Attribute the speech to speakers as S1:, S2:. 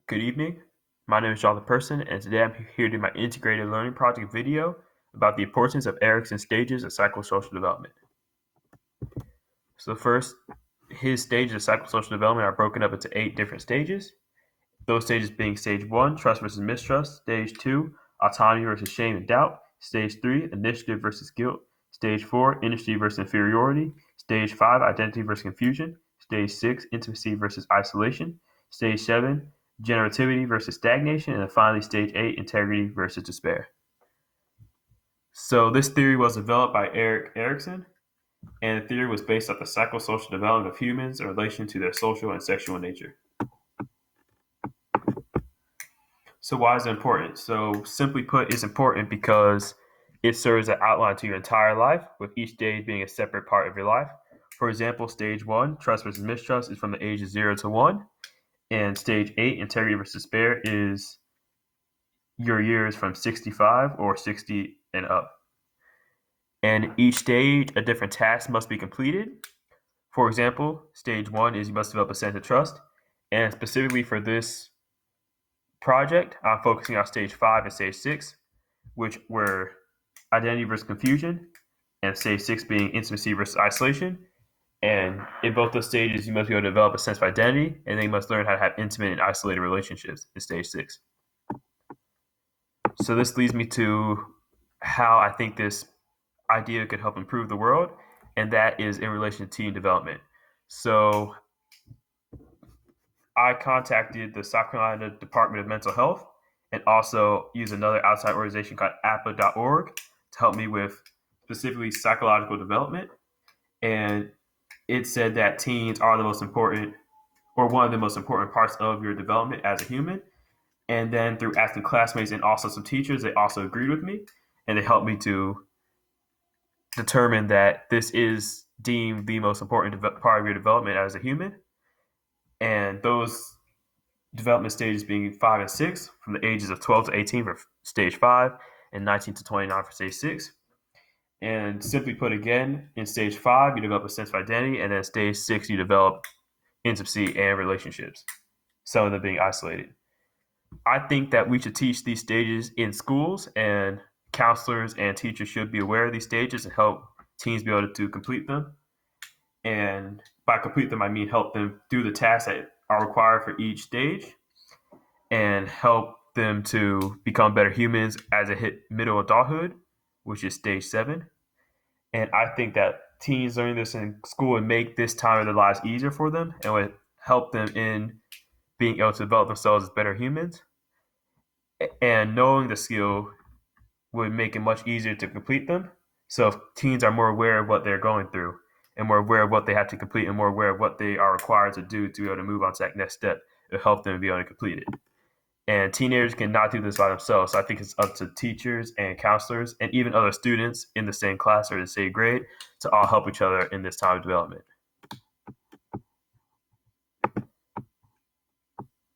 S1: Good evening. My name is Jonathan Person, and today I'm here to do my integrated learning project video about the importance of Erikson's stages of psychosocial development. So first, his stages of psychosocial development are broken up into 8 different stages. Those stages being stage 1, trust versus mistrust, stage 2, autonomy versus shame and doubt, stage 3, initiative versus guilt, stage 4, industry versus inferiority, stage 5, identity versus confusion, stage 6, intimacy versus isolation, stage 7, generativity versus stagnation, and then finally stage 8, integrity versus despair. So this theory was developed by Erik Erikson, and the theory was based off the psychosocial development of humans in relation to their social and sexual nature. So why is it important? So simply put, it's important because it serves as an outline to your entire life, with each stage being a separate part of your life. For example, stage 1, trust versus mistrust, is from the ages 0 to 1, and stage 8, integrity versus despair, is your years from 65 or 60 and up. And each stage, a different task must be completed. For example, stage 1 is you must develop a sense of trust, and specifically for this project, I'm focusing on stage 5 and stage 6, which were identity versus confusion, and stage 6 being intimacy versus isolation. And in both those stages, you must be able to develop a sense of identity, and then you must learn how to have intimate and isolated relationships in stage 6. So this leads me to how I think this idea could help improve the world, and that is in relation to teen development. So I contacted the South Carolina Department of Mental Health and also used another outside organization called APA.org to help me with specifically psychological development. And it said that teens are the most important, or one of the most important parts of your development as a human. And then through asking classmates and also some teachers, they also agreed with me, and they helped me to determine that this is deemed the most important part of your development as a human. And those development stages being 5 and 6, from the ages of 12 to 18 for stage 5 and 19 to 29 for stage 6. And simply put again, in stage 5, you develop a sense of identity, and then stage 6, you develop intimacy and relationships, some of them being isolated. I think that we should teach these stages in schools, and counselors and teachers should be aware of these stages and help teens be able to complete them. And by complete them, I mean help them do the tasks that are required for each stage and help them to become better humans as they hit middle adulthood, which is stage 7. And I think that teens learning this in school would make this time of their lives easier for them and would help them in being able to develop themselves as better humans. And knowing the skill would make it much easier to complete them. So if teens are more aware of what they're going through and more aware of what they have to complete and more aware of what they are required to do to be able to move on to that next step, it'll help them be able to complete it. And teenagers cannot do this by themselves. So I think it's up to teachers and counselors and even other students in the same class or the same grade to all help each other in this time of development.